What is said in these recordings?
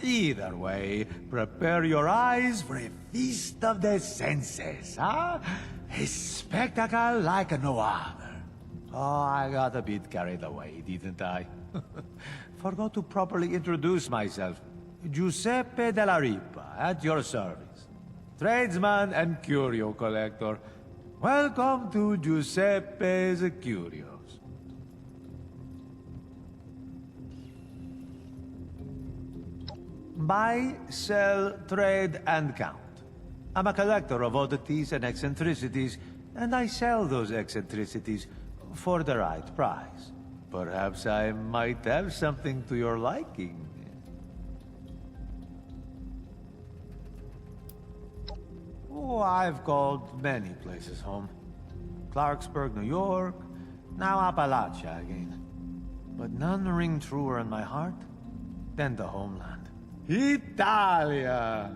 Either way, prepare your eyes for a feast of the senses, huh? A spectacle like no other. Oh, I got a bit carried away, didn't I? Forgot to properly introduce myself. Giuseppe della Ripa, at your service. Tradesman and curio collector. Welcome to Giuseppe's Curios. Buy, sell, trade, and count. I'm a collector of oddities and eccentricities, and I sell those eccentricities for the right price. Perhaps I might have something to your liking. Oh, I've called many places home. Clarksburg, New York, now Appalachia again. But none ring truer in my heart than the homeland. Italia!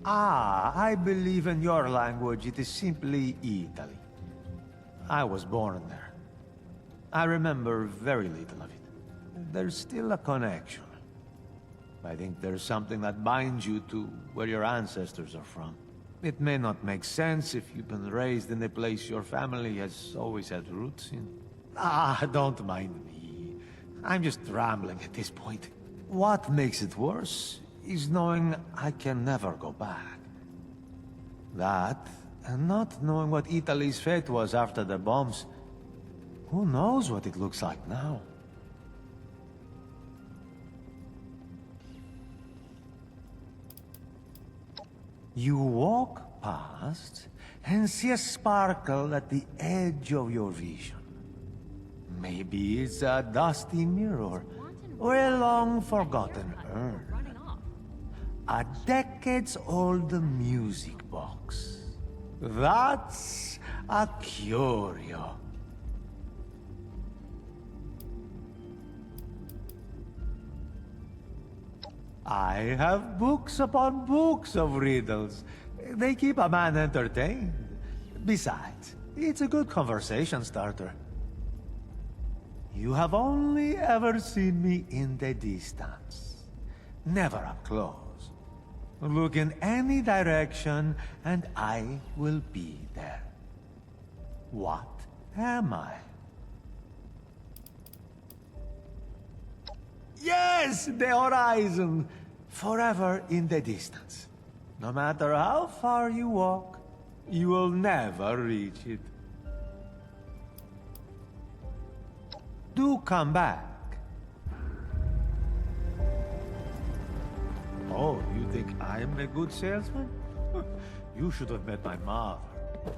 I believe in your language it is simply Italy. I was born there. I remember very little of it. There's still a connection. I think there's something that binds you to where your ancestors are from. It may not make sense if you've been raised in a place your family has always had roots in. Don't mind me. I'm just rambling at this point. What makes it worse is knowing I can never go back. That, and not knowing what Italy's fate was after the bombs. Who knows what it looks like now? You walk past and see a sparkle at the edge of your vision. Maybe it's a dusty mirror, or a long-forgotten urn. A decades-old music box. That's a curio. I have books upon books of riddles. They keep a man entertained. Besides, it's a good conversation starter. You have only ever seen me in the distance, never up close. Look in any direction, and I will be there. What am I? Yes, the horizon! Forever in the distance. No matter how far you walk, you will never reach it. Do come back. Oh, you think I'm a good salesman? You should have met my mother.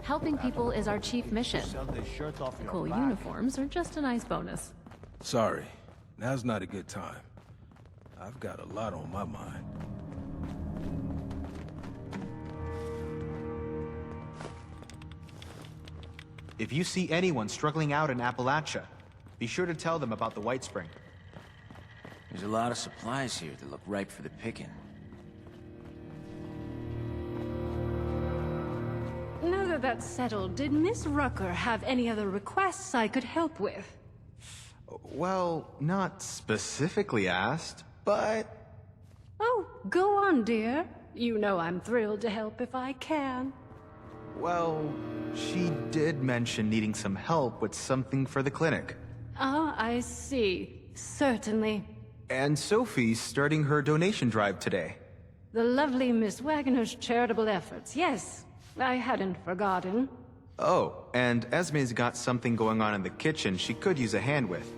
Helping people is our chief mission. Sell the shirt off your Cool back. uniforms are just a nice bonus. Sorry, now's not a good time. I've got a lot on my mind. If you see anyone struggling out in Appalachia, be sure to tell them about the White Spring. There's a lot of supplies here that look ripe for the picking. Now that that's settled, did Miss Rucker have any other requests I could help with? Well, not specifically asked, but... Oh, go on, dear. You know I'm thrilled to help if I can. Well, she did mention needing some help with something for the clinic. Ah, I see. Certainly. And Sophie's starting her donation drive today. The lovely Miss Wagner's charitable efforts, yes. I hadn't forgotten. Oh, and Esme's got something going on in the kitchen she could use a hand with.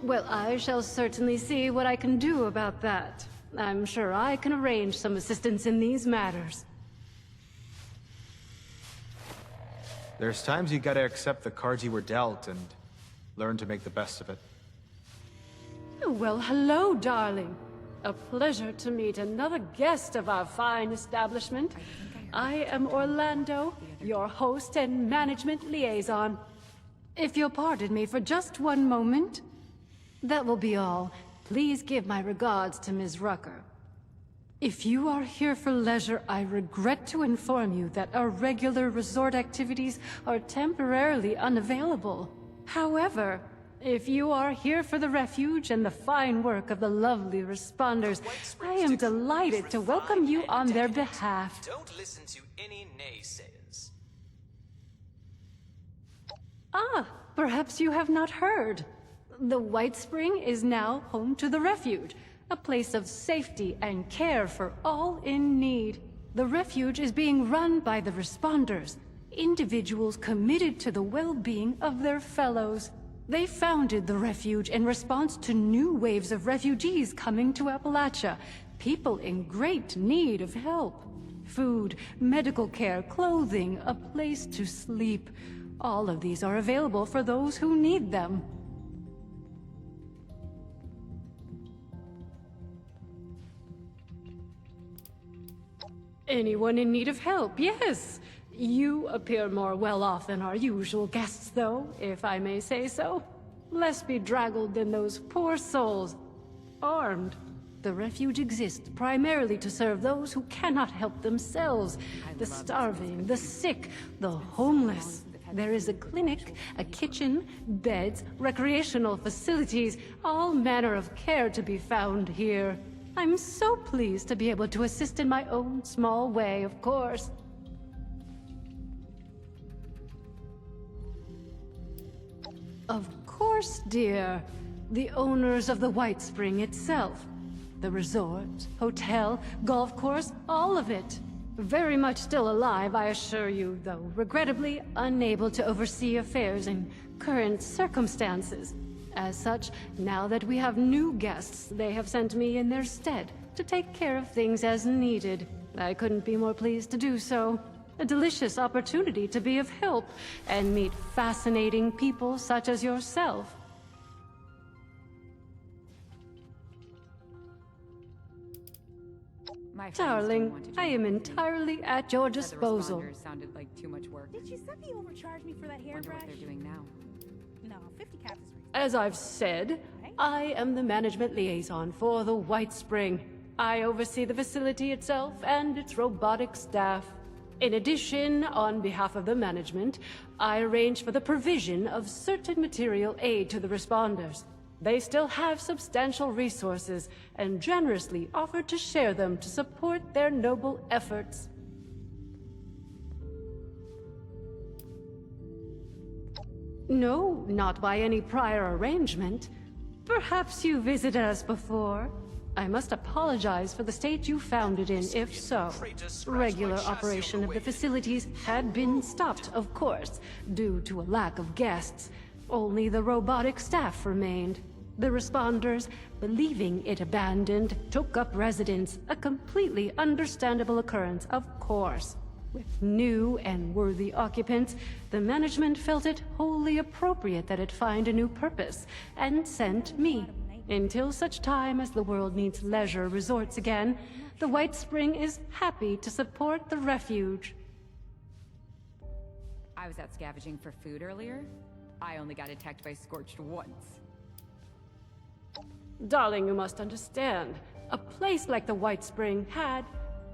Well, I shall certainly see what I can do about that. I'm sure I can arrange some assistance in these matters. There's times you gotta accept the cards you were dealt and learn to make the best of it. Well, hello, darling. A pleasure to meet another guest of our fine establishment. I am Orlando, your host and management liaison. If you'll pardon me for just one moment. That will be all. Please give my regards to Ms. Rucker. If you are here for leisure, I regret to inform you that our regular resort activities are temporarily unavailable. However, if you are here for the refuge and the fine work of the lovely responders, I am delighted to welcome you on their behalf. Don't listen to any naysayers. Ah, perhaps you have not heard. The White Spring is now home to the refuge, a place of safety and care for all in need. The refuge is being run by the responders, individuals committed to the well-being of their fellows. They founded the refuge in response to new waves of refugees coming to Appalachia, people in great need of help. Food, medical care, clothing, a place to sleep. All of these are available for those who need them. Anyone in need of help, yes. You appear more well-off than our usual guests, though, if I may say so. Less bedraggled than those poor souls. Armed. The refuge exists primarily to serve those who cannot help themselves. The starving, the sick, the homeless. There is a clinic, a kitchen, beds, recreational facilities, all manner of care to be found here. I'm so pleased to be able to assist in my own small way, of course. Of course, dear. The owners of the White Spring itself. The resort, hotel, golf course, all of it. Very much still alive, I assure you, though regrettably unable to oversee affairs in current circumstances. As such, now that we have new guests, they have sent me in their stead to take care of things as needed. I couldn't be more pleased to do so. A delicious opportunity to be of help and meet fascinating people such as yourself. Darling, I am entirely at your disposal. Sounded like too much work. Did you suddenly overcharge me for that hairbrush? Wonder what they're doing now. No, 50 caps is reasonable. As I've said, I am the management liaison for the White Spring. I oversee the facility itself and its robotic staff. In addition, on behalf of the management, I arrange for the provision of certain material aid to the responders. They still have substantial resources and generously offer to share them to support their noble efforts. No, not by any prior arrangement. Perhaps you visited us before. I must apologize for the state you found it in, if so. Regular operation of the facilities had been stopped, of course, due to a lack of guests. Only the robotic staff remained. The responders, believing it abandoned, took up residence, a completely understandable occurrence, of course. With new and worthy occupants, the management felt it wholly appropriate that it find a new purpose, and sent me. Until such time as the world needs leisure resorts again, the White Spring is happy to support the refuge. I was out scavenging for food earlier. I only got attacked by Scorched once. Darling, you must understand. A place like the White Spring had,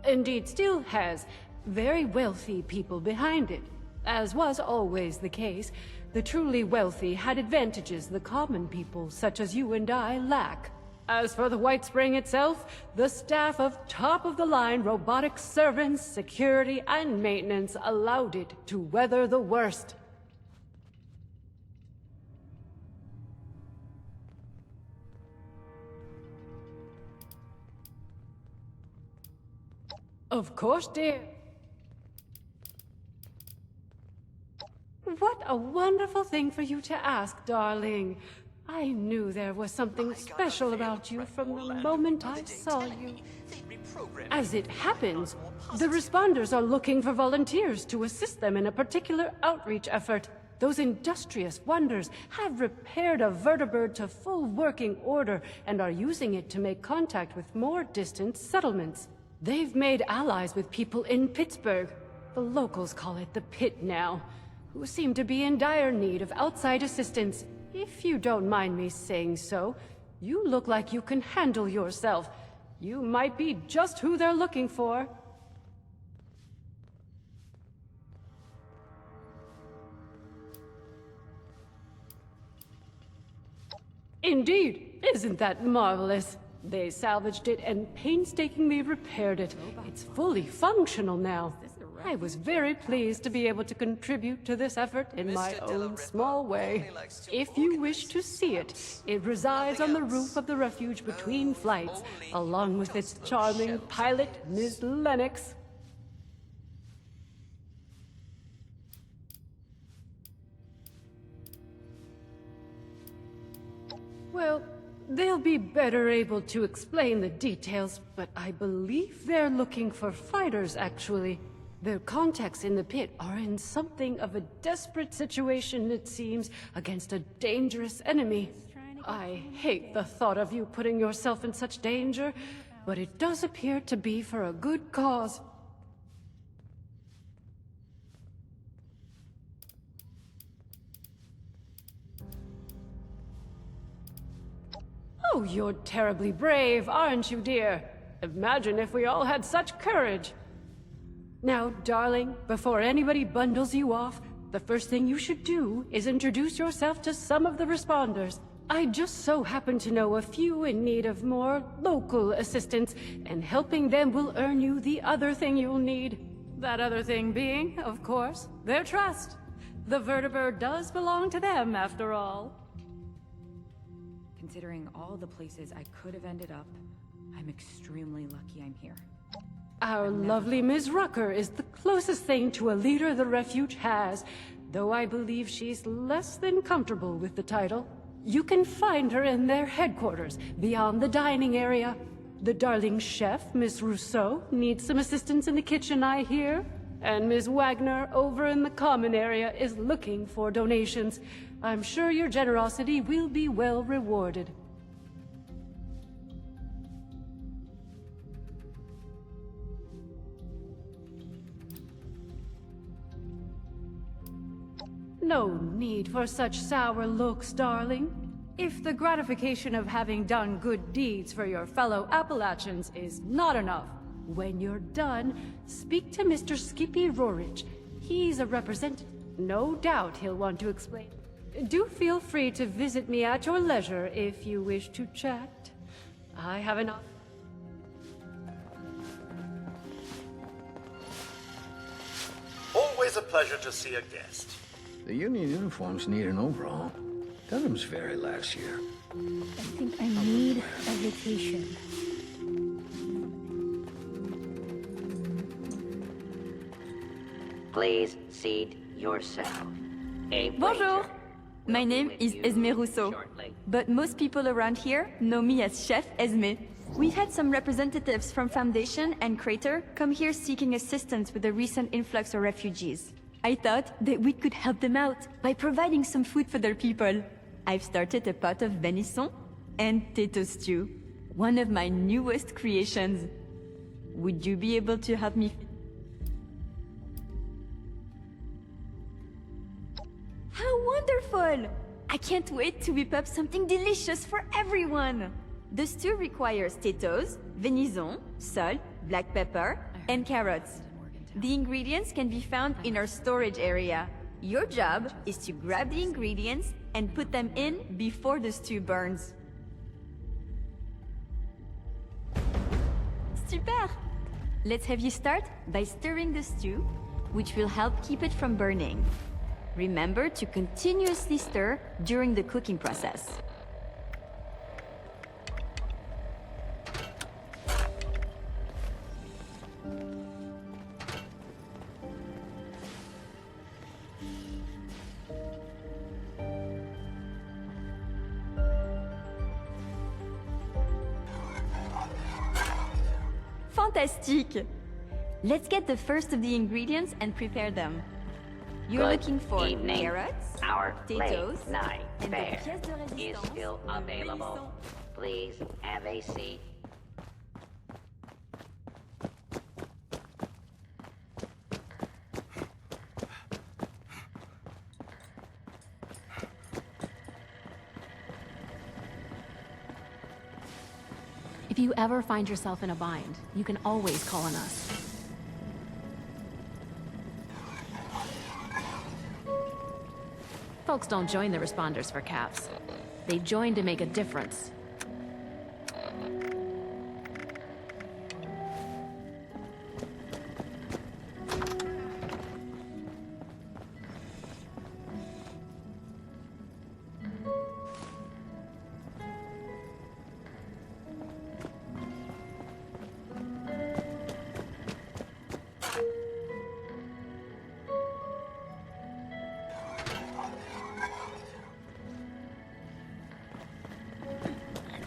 indeed still has, very wealthy people behind it. As was always the case, the truly wealthy had advantages the common people, such as you and I, lack. As for the White Spring itself, the staff of top-of-the-line robotic servants, security, and maintenance allowed it to weather the worst. Of course, dear. What a wonderful thing for you to ask, darling. I knew there was something special about you from the moment I saw you. As it happens, the responders are looking for volunteers to assist them in a particular outreach effort. Those industrious wonders have repaired a vertibird to full working order and are using it to make contact with more distant settlements. They've made allies with people in Pittsburgh. The locals call it the Pit now, who seem to be in dire need of outside assistance. If you don't mind me saying so, you look like you can handle yourself. You might be just who they're looking for. Indeed, isn't that marvelous? They salvaged it and painstakingly repaired it. It's fully functional now. I was very pleased to be able to contribute to this effort in my own small way. If you wish to see it, it resides on the roof of the refuge between flights, along with its charming pilot, Ms. Lennox. Well, they'll be better able to explain the details, but I believe they're looking for fighters, actually. Their contacts in the pit are in something of a desperate situation, it seems, against a dangerous enemy. I hate the thought of you putting yourself in such danger, but it does appear to be for a good cause. Oh, you're terribly brave, aren't you, dear? Imagine if we all had such courage. Now, darling, before anybody bundles you off, the first thing you should do is introduce yourself to some of the responders. I just so happen to know a few in need of more local assistance, and helping them will earn you the other thing you'll need. That other thing being, of course, their trust. The vertebird does belong to them, after all. Considering all the places I could have ended up, I'm extremely lucky I'm here. Our lovely Ms. Rucker is the closest thing to a leader the refuge has, though I believe she's less than comfortable with the title. You can find her in their headquarters, beyond the dining area. The darling chef, Miss Rousseau, needs some assistance in the kitchen, I hear. And Ms. Wagner, over in the common area, is looking for donations. I'm sure your generosity will be well rewarded. No need for such sour looks, darling. If the gratification of having done good deeds for your fellow Appalachians is not enough, when you're done, speak to Mr. Skippy Rorich. He's a representative. No doubt he'll want to explain. Do feel free to visit me at your leisure if you wish to chat. I have an... Always a pleasure to see a guest. The union uniforms need an overhaul. Done them's very last year. I think I need a vacation. Please seat yourself. Bonjour! My name is Esme Rousseau, but most people around here know me as Chef Esme. We've had some representatives from Foundation and Crater come here seeking assistance with the recent influx of refugees. I thought that we could help them out by providing some food for their people. I've started a pot of venison and potato stew, one of my newest creations. Would you be able to help me? How wonderful! I can't wait to whip up something delicious for everyone! The stew requires potatoes, venison, salt, black pepper, and carrots. The ingredients can be found in our storage area. Your job is to grab the ingredients and put them in before the stew burns. Super! Let's have you start by stirring the stew, which will help keep it from burning. Remember to continuously stir during the cooking process. Fantastic! Let's get the first of the ingredients and prepare them. You're looking for carrots, Our potatoes, late night and the fare pièce de is résistance, still the available. Please have a seat. If you ever find yourself in a bind, you can always call on us. Folks don't join the responders for caps. They joined to make a difference.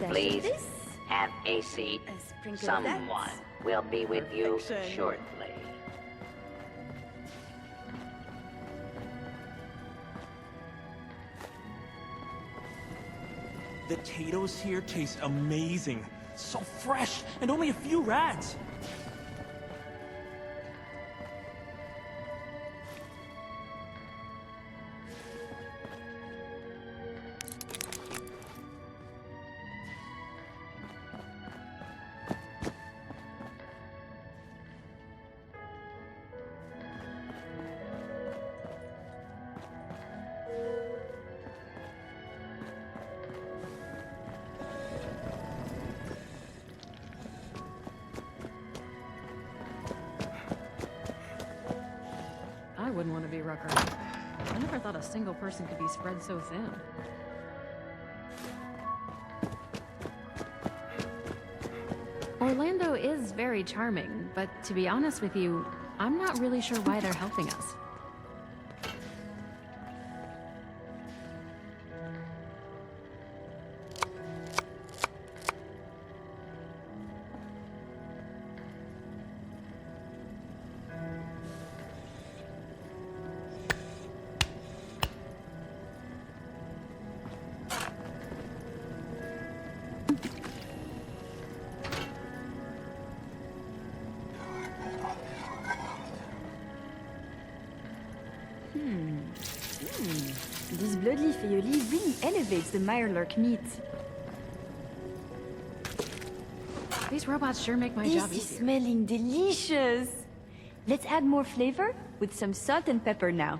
Please have a seat. Someone will be with you shortly. The potatoes here taste amazing. So fresh, and only a few rats. I wouldn't want to be Rucker. I never thought a single person could be spread so thin. Orlando is very charming, but to be honest with you, I'm not really sure why they're helping us. This bloodleaf aioli really elevates the Mirelurk meat. These robots sure make my job This is easier. smelling delicious. Let's add more flavor with some salt and pepper now.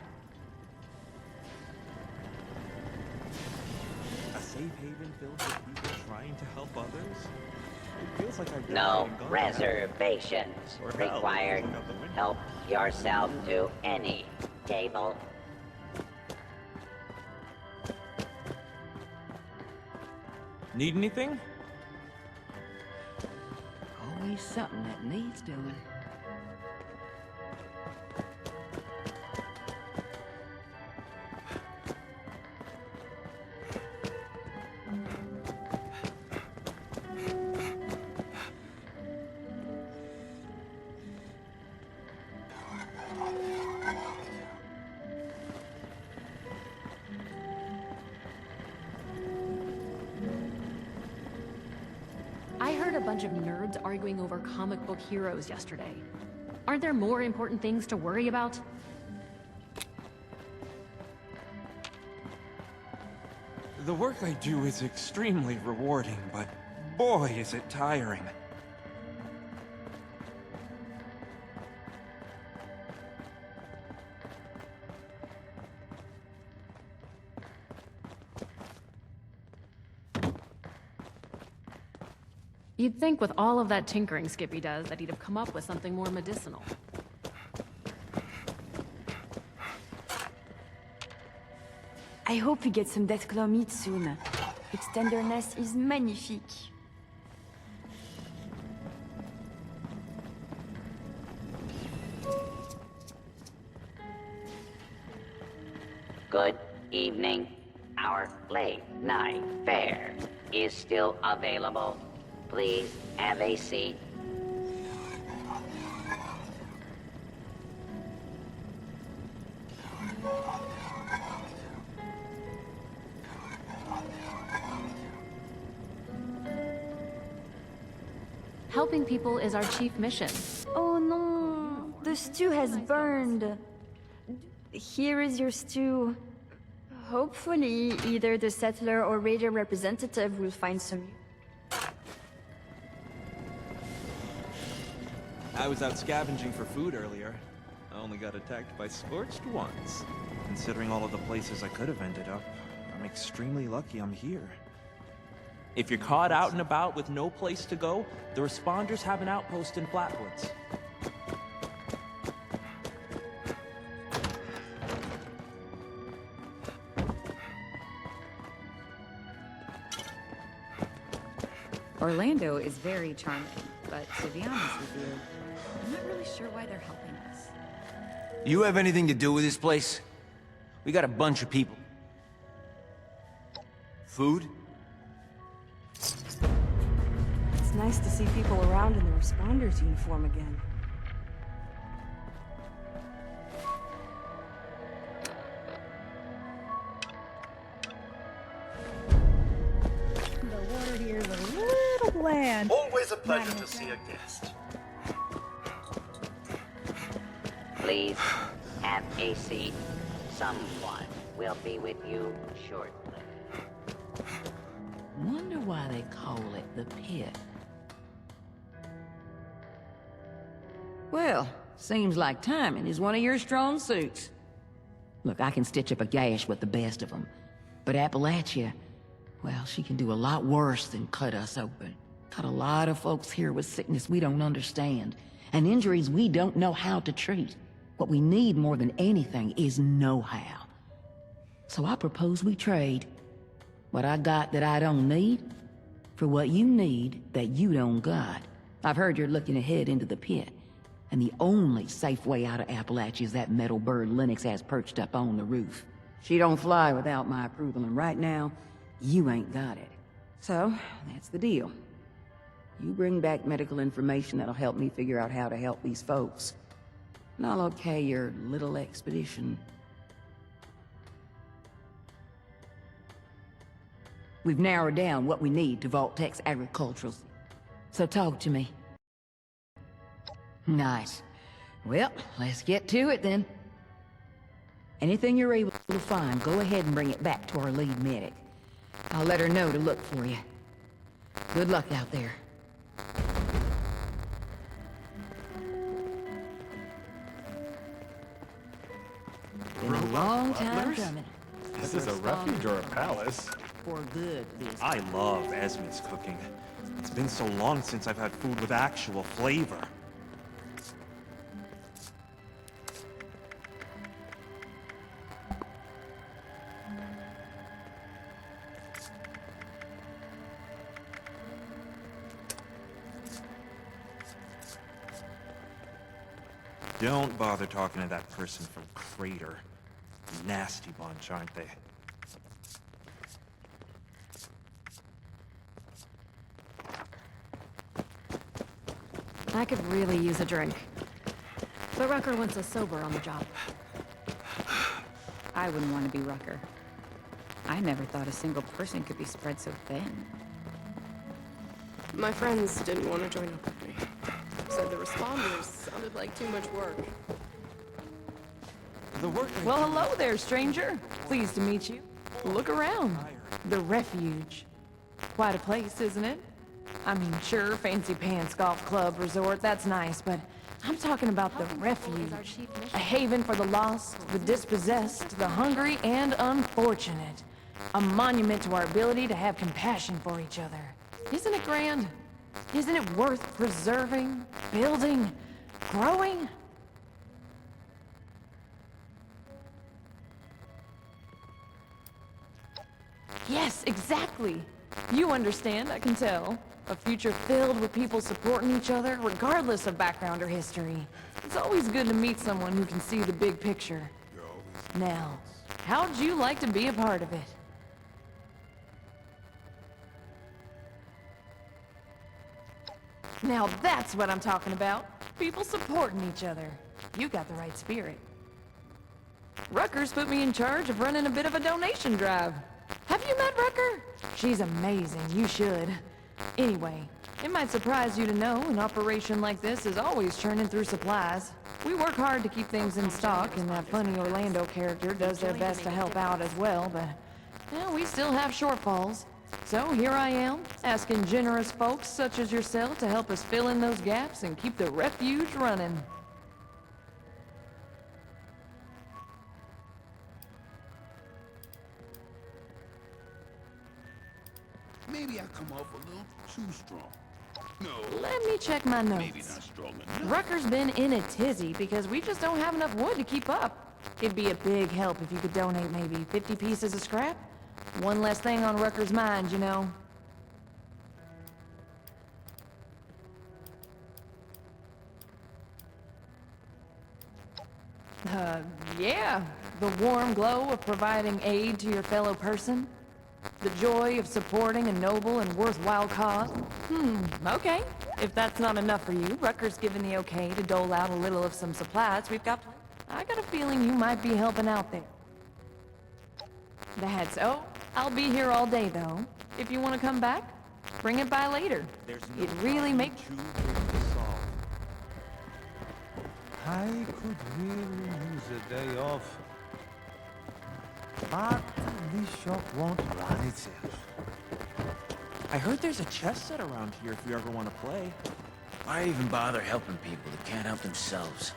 A safe haven filled with people trying to help others? It feels like I've No gone reservations Or hell, required. look out the window. Help yourself to any table. Need anything? Always something that needs doing. I heard a bunch of nerds arguing over comic book heroes yesterday. Aren't there more important things to worry about? The work I do is extremely rewarding, but boy, is it tiring. You'd think with all of that tinkering Skippy does that he'd have come up with something more medicinal. I hope we get some Deathclaw meat soon. Its tenderness is magnifique. Good evening. Our late night fare is still available. Please have a seat. Helping people is our chief mission. Oh no, the stew has burned. Here is your stew. Hopefully, either the settler or raider representative will find some. I was out scavenging for food earlier. I only got attacked by Scorched once. Considering all of the places I could have ended up, I'm extremely lucky I'm here. If you're caught out and about with no place to go, the responders have an outpost in Flatwoods. Orlando is very charming, but to be honest with you, I'm not really sure why they're helping us. You have anything to do with this place? We got a bunch of people. Food? It's nice to see people around in the responders uniform again. The water here is a little bland. Always a pleasure to see a guest. Please have a seat. Someone will be with you shortly. Wonder why they call it the pit. Well, seems like timing is one of your strong suits. Look, I can stitch up a gash with the best of them. But Appallachia, well, she can do a lot worse than cut us open. Got a lot of folks here with sickness we don't understand, and injuries we don't know how to treat. What we need more than anything is know-how. So I propose we trade. What I got that I don't need, for what you need that you don't got. I've heard you're looking ahead into the pit, and the only safe way out of Appalachia is that metal bird Lennox has perched up on the roof. She don't fly without my approval, and right now, you ain't got it. So, that's the deal. You bring back medical information that'll help me figure out how to help these folks. And I'll okay your little expedition. We've narrowed down what we need to Vault-Tech's agricultural. So talk to me. Nice. Well, let's get to it then. Anything you're able to find, go ahead and bring it back to our lead medic. I'll let her know to look for you. Good luck out there. Been a long time coming. This is a refuge or a palace? For good, this. I love Esme's cooking. It's been so long since I've had food with actual flavor. Don't bother talking to that person from Crater. Nasty bunch, aren't they? I could really use a drink. But Rucker wants us sober on the job. I wouldn't want to be Rucker. I never thought a single person could be spread so thin. My friends didn't want to join up with me. Said the responders sounded like too much work. Well, hello there, stranger. Pleased to meet you. Look around. The refuge. Quite a place, isn't it? I mean, sure, fancy pants golf club resort, that's nice, but I'm talking about the refuge. A haven for the lost, the dispossessed, the hungry, and unfortunate. A monument to our ability to have compassion for each other. Isn't it grand? Isn't it worth preserving, building, growing? Yes, exactly. You understand, I can tell. A future filled with people supporting each other, regardless of background or history. It's always good to meet someone who can see the big picture. Now, how'd you like to be a part of it? Now that's what I'm talking about. People supporting each other. You got the right spirit. Rucker's put me in charge of running a bit of a donation drive. Have you met Rucker? She's amazing, you should. Anyway, it might surprise you to know an operation like this is always churning through supplies. We work hard to keep things in stock, and that funny Orlando character does their best to help out as well, but well, we still have shortfalls. So here I am, asking generous folks such as yourself to help us fill in those gaps and keep the refuge running. Maybe I come off a little too strong. No. Let me check my notes. Maybe not strong enough. Rucker's been in a tizzy because we just don't have enough wood to keep up. It'd be a big help if you could donate maybe 50 pieces of scrap. One less thing on Rucker's mind, you know. Yeah. The warm glow of providing aid to your fellow person. The joy of supporting a noble and worthwhile cause. Okay. If that's not enough for you, Rucker's given the okay to dole out a little of some supplies we've got. I got a feeling you might be helping out there. That's so. I'll be here all day, though. If you want to come back, bring it by later. It really makes... I could really use a day off. But this shop won't run itself. I heard there's a chess set around here if you ever want to play. Why even bother helping people that can't help themselves?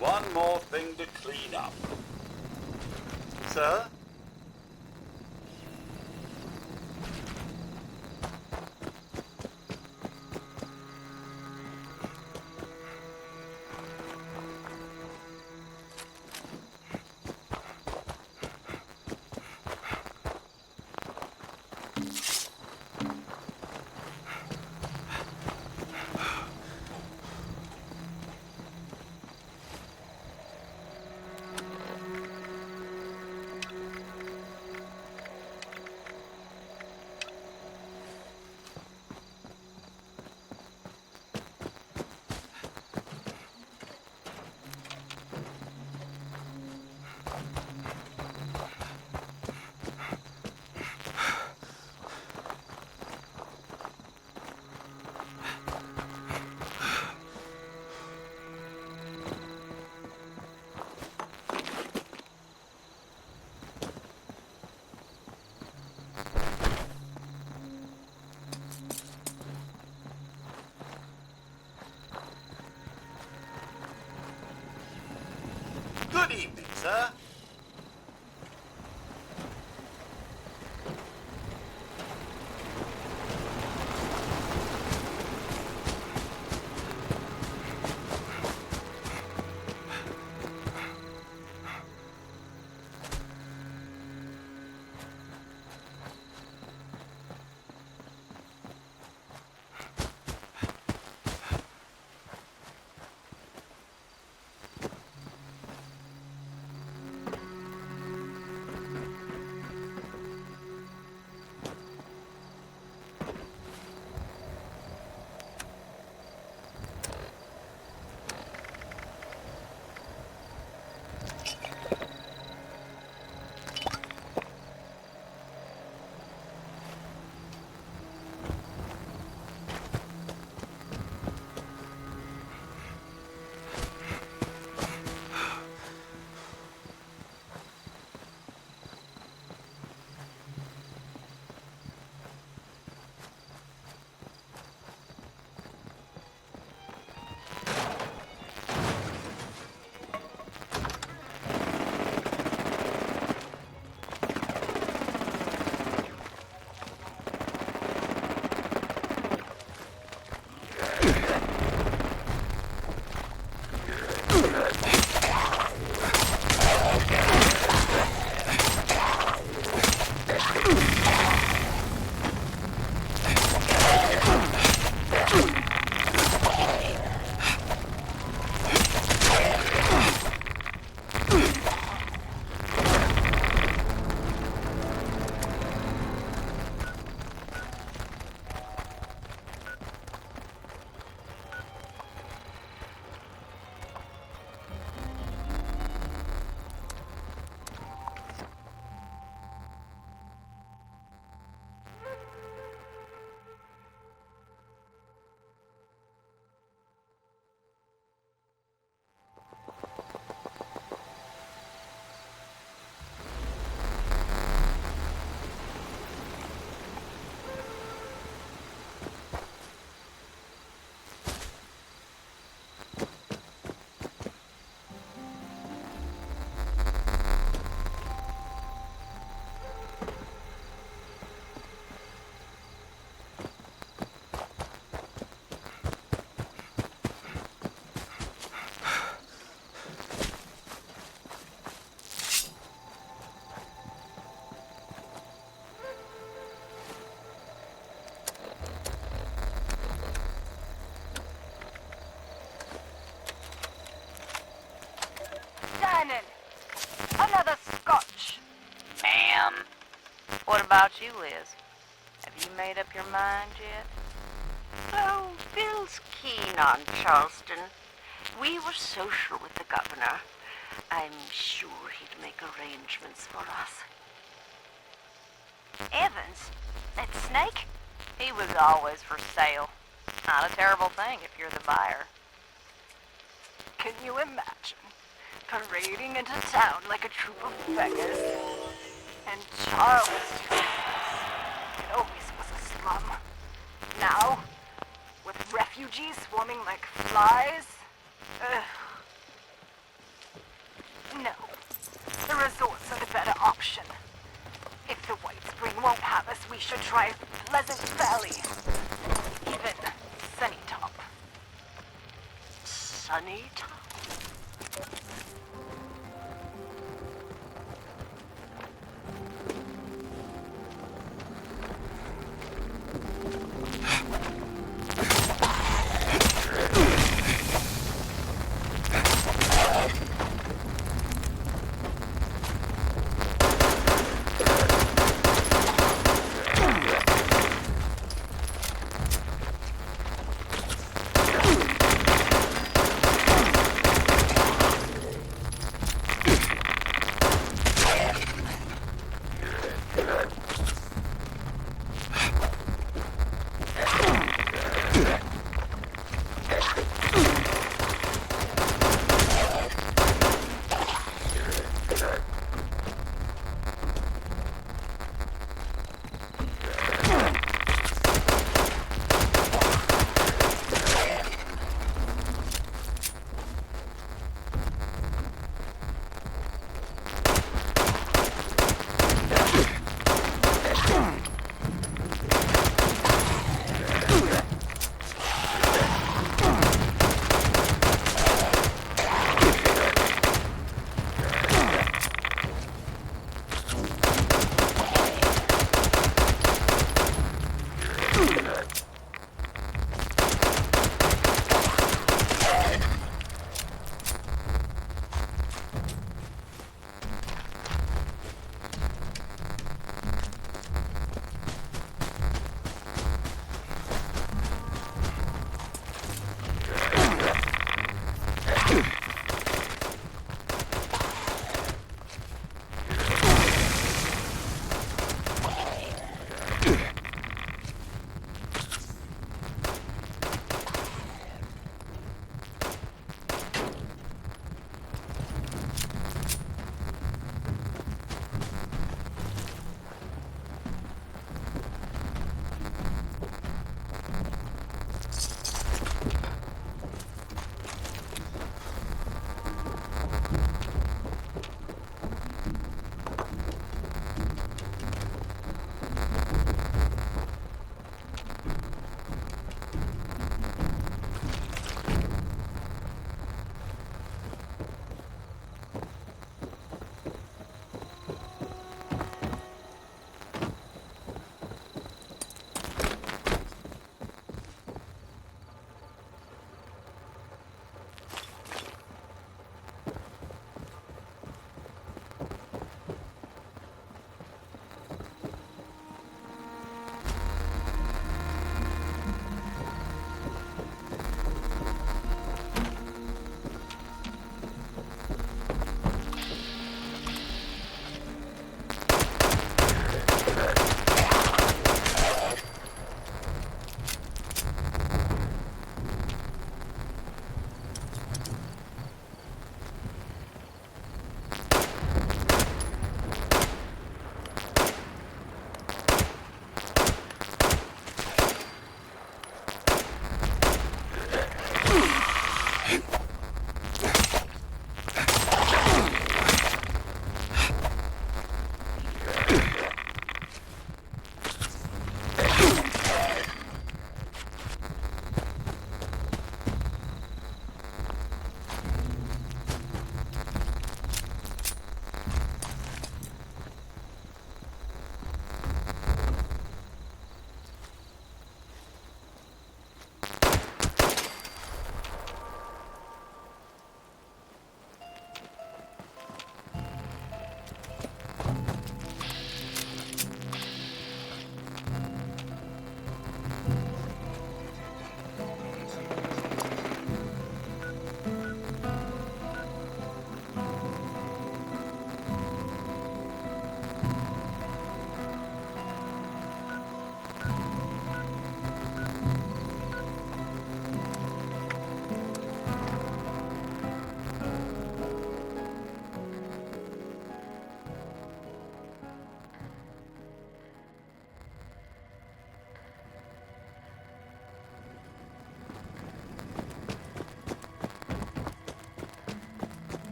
One more thing to clean up. Sir? about you, Liz? Have you made up your mind yet? Oh, Bill's keen on Charleston. We were social with the governor. I'm sure he'd make arrangements for us. Evans? That snake? He was always for sale. Not a terrible thing if you're the buyer. Can you imagine parading into town like a troop of beggars? And Charleston, it always was a slum. Now, with refugees swarming like flies, no, the resorts are the better option. If the White Spring won't have us, we should try Pleasant Valley. Even Sunnytop. Sunnytop?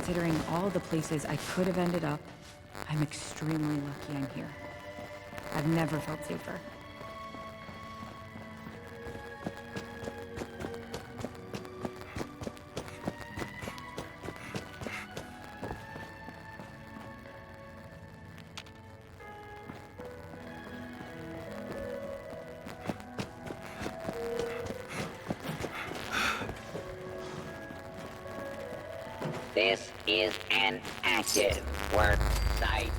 Considering all the places I could have ended up, I'm extremely lucky I'm here. I've never felt safer. This is an active work site.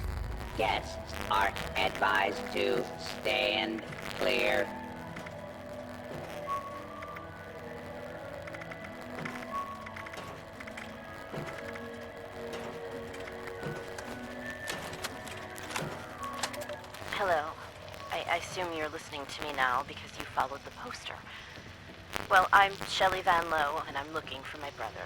Guests are advised to stand clear. Hello. I assume you're listening to me now because you followed the poster. Well, I'm Shelley Van Lowe, and I'm looking for my brother.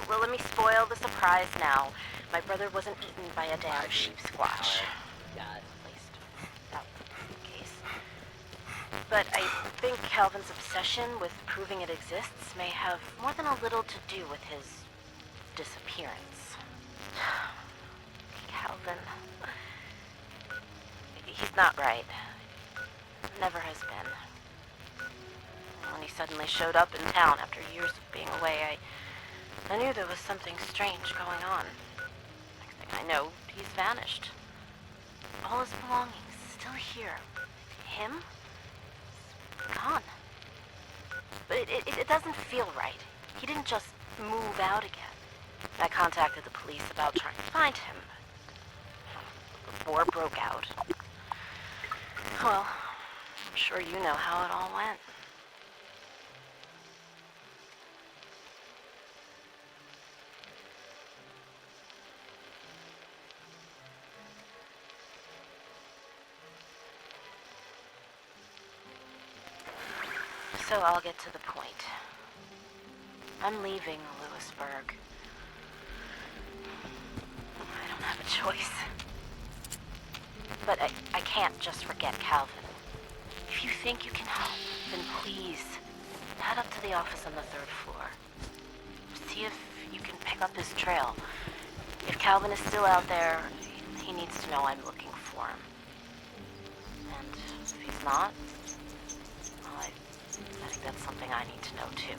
Well, let me spoil the surprise now. My brother wasn't eaten by a damn sheep squatch. At least, that was the case. But I think Calvin's obsession with proving it exists may have more than a little to do with his disappearance. Calvin. He's not right. Never has been. When he suddenly showed up in town after years of being away, I knew there was something strange going on. Next thing I know, he's vanished. All his belongings still here. Him? He's gone. But it doesn't feel right. He didn't just move out again. I contacted the police about trying to find him. The war broke out. Well, I'm sure you know how it all went. So I'll get to the point. I'm leaving Lewisburg. I don't have a choice. But I can't just forget Calvin. If you think you can help, then please head up to the office on the 3rd floor. See if you can pick up his trail. If Calvin is still out there, he needs to know I'm looking for him. And if he's not, well, I think that's something I need to know too.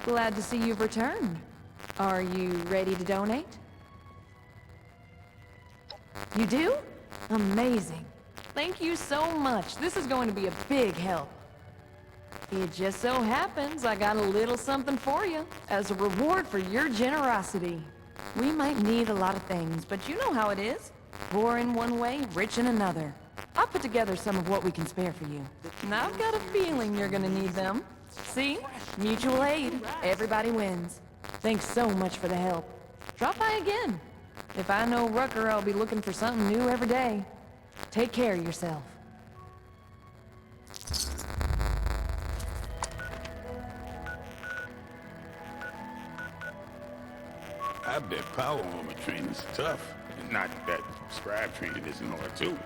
Glad to see you've returned. Are you ready to donate? You do? Amazing. Thank you so much. This is going to be a big help. It just so happens I got a little something for you as a reward for your generosity. We might need a lot of things, but you know how it is. Poor in one way, rich in another. I'll put together some of what we can spare for you. And I've got a feeling you're gonna need them. See? Mutual aid. Everybody wins. Thanks so much for the help. Drop by again. If I know Rucker, I'll be looking for something new every day. Take care of yourself. I bet power armor training's tough. Not that scribe training isn't hard too.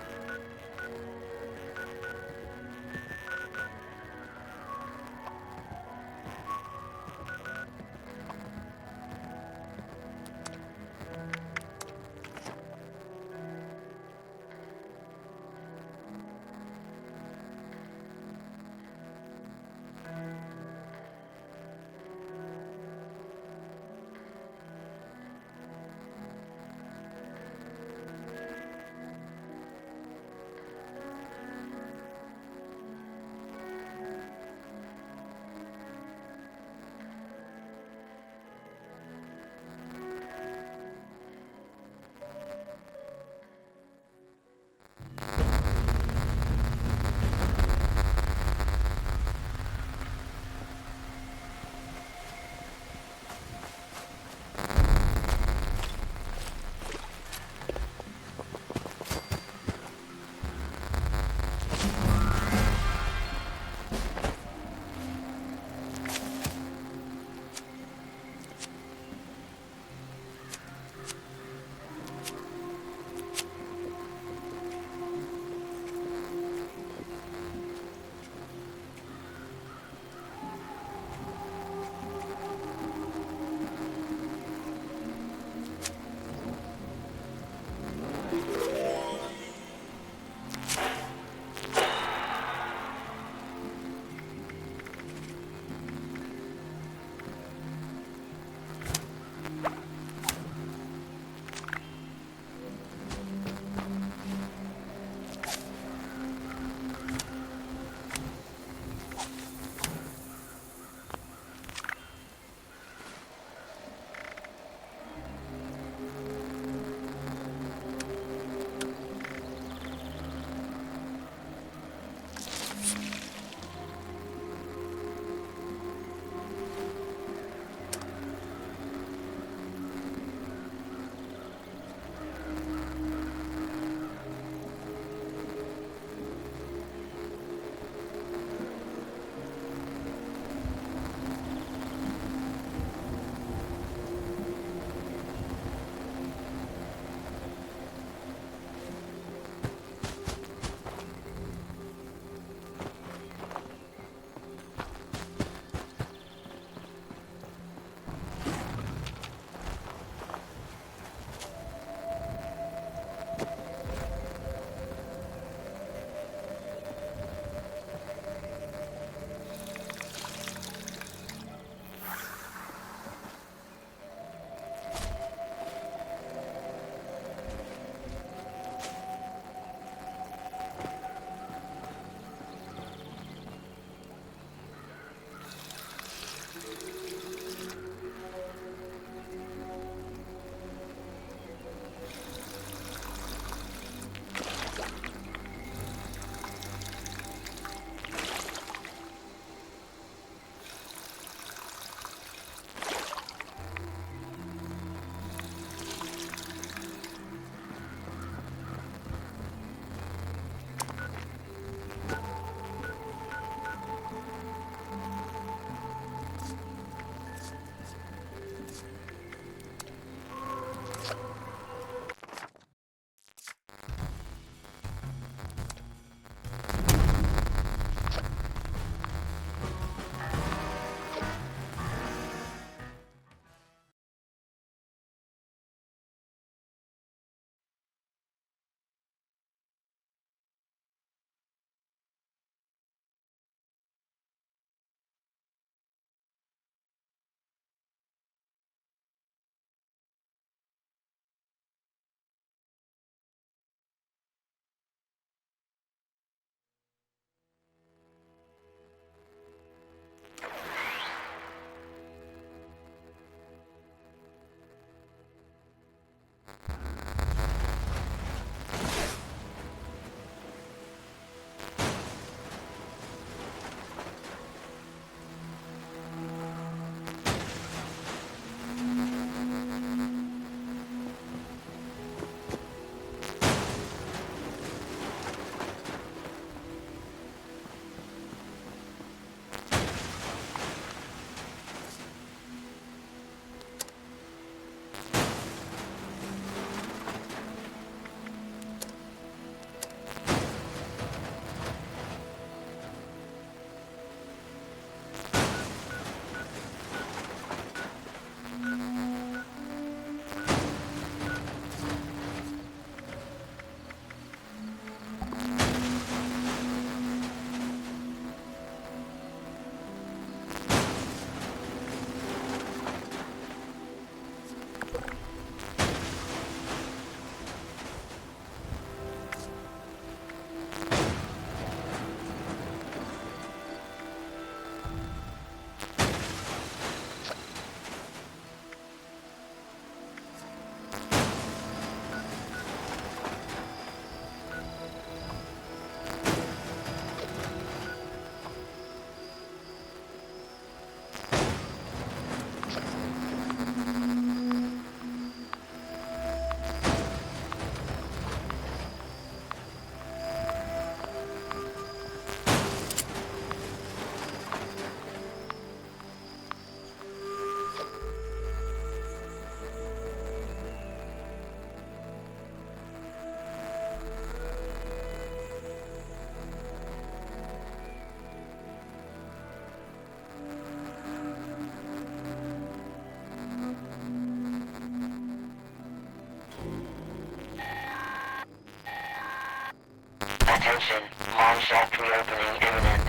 Attention, mine shaft reopening imminent.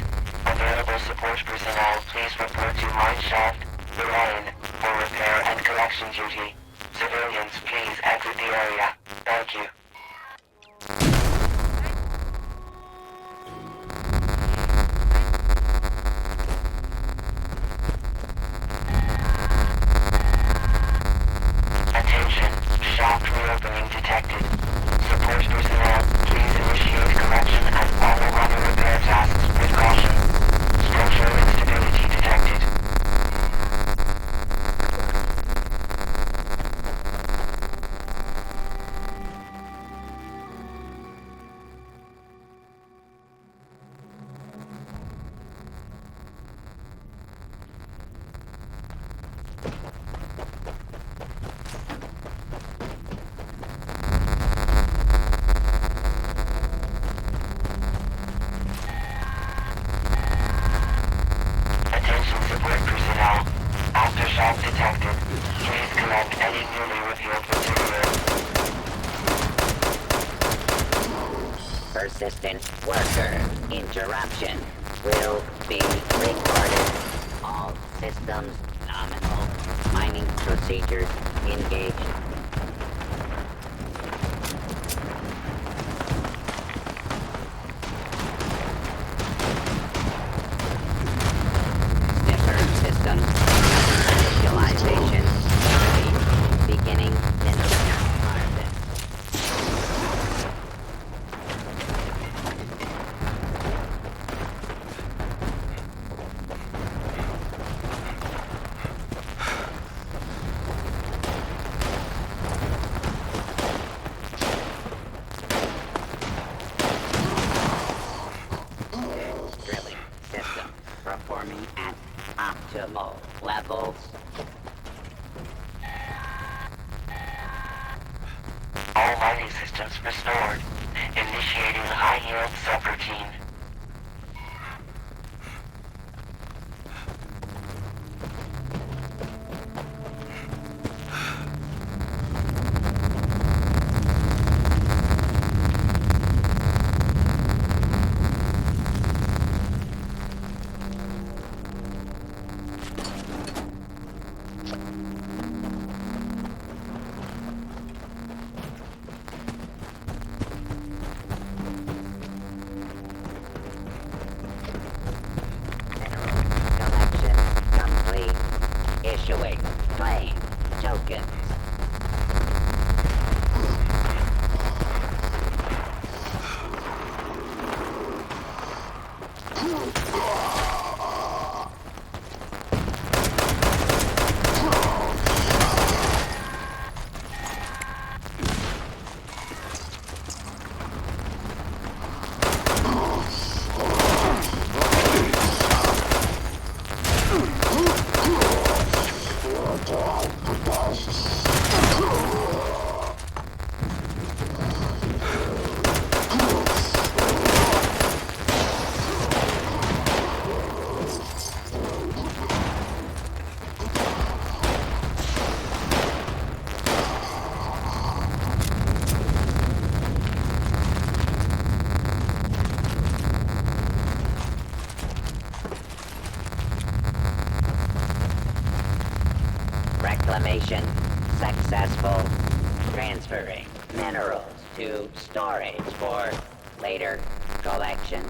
Available support personnel, please report to mine shaft, the lane, for repair and collection duty. Civilians, please exit the area. Thank you. Attention, shaft reopening detected. Support personnel, please initiate collection and follow other repair tasks with caution. Structural instability detected. Attention support personnel. Aftershock detected. Please collect any newly revealed material. Persistent worker interruption will be recorded. All systems nominal. Mining procedures engaged. Sniffer system initialization. Beginning mineral harvest. Drilling system performing at optimal levels. All mining systems restored. Initiating high-yield subroutine. Collection complete. Issuing claim tokens. Reclamation successful. Transferring minerals to storage for later collection.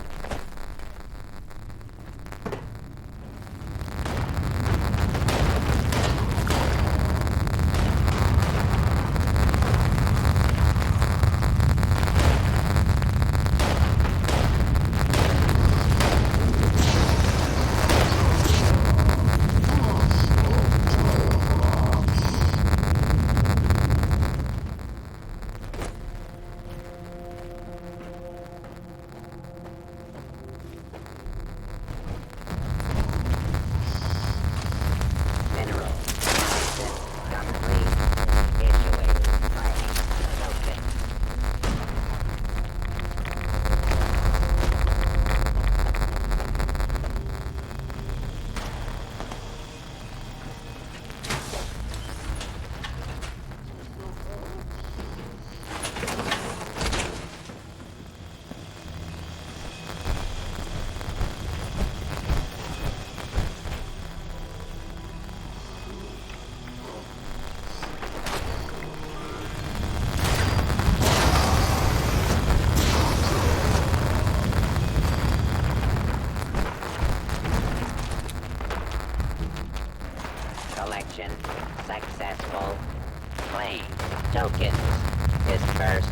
tokens. Dispersed.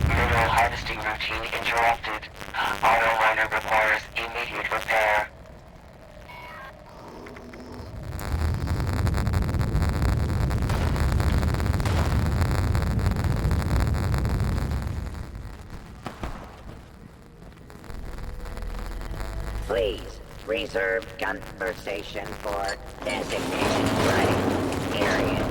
Mineral harvesting routine interrupted. Auto miner requires immediate repair. Please reserve conversation for designation break. Period.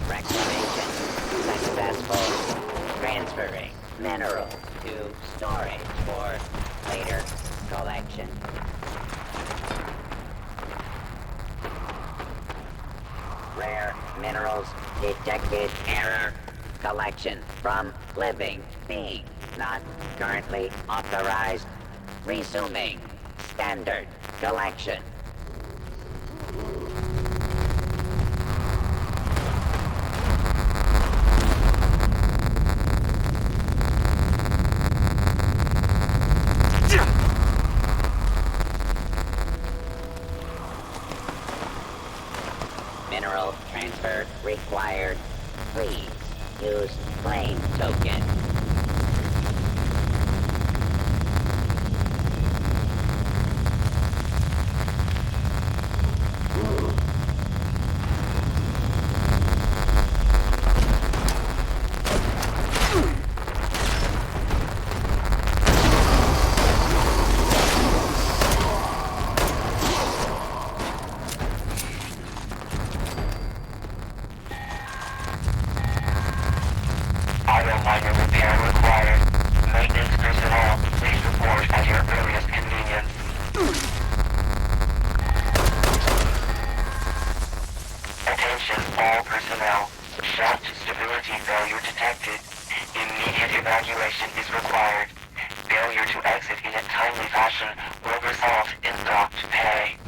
Reclamation successful. Transferring mineral to storage for later collection. Rare minerals detected. Error. Collection from living being not currently authorized. Resuming standard collection. Mineral transfer required. Please use claim token. Auto miner repair required. Maintenance personnel, please report at your earliest convenience. Attention all personnel. Shaft stability failure detected. Immediate evacuation is required. Failure to exit in a timely fashion will result in docked pay.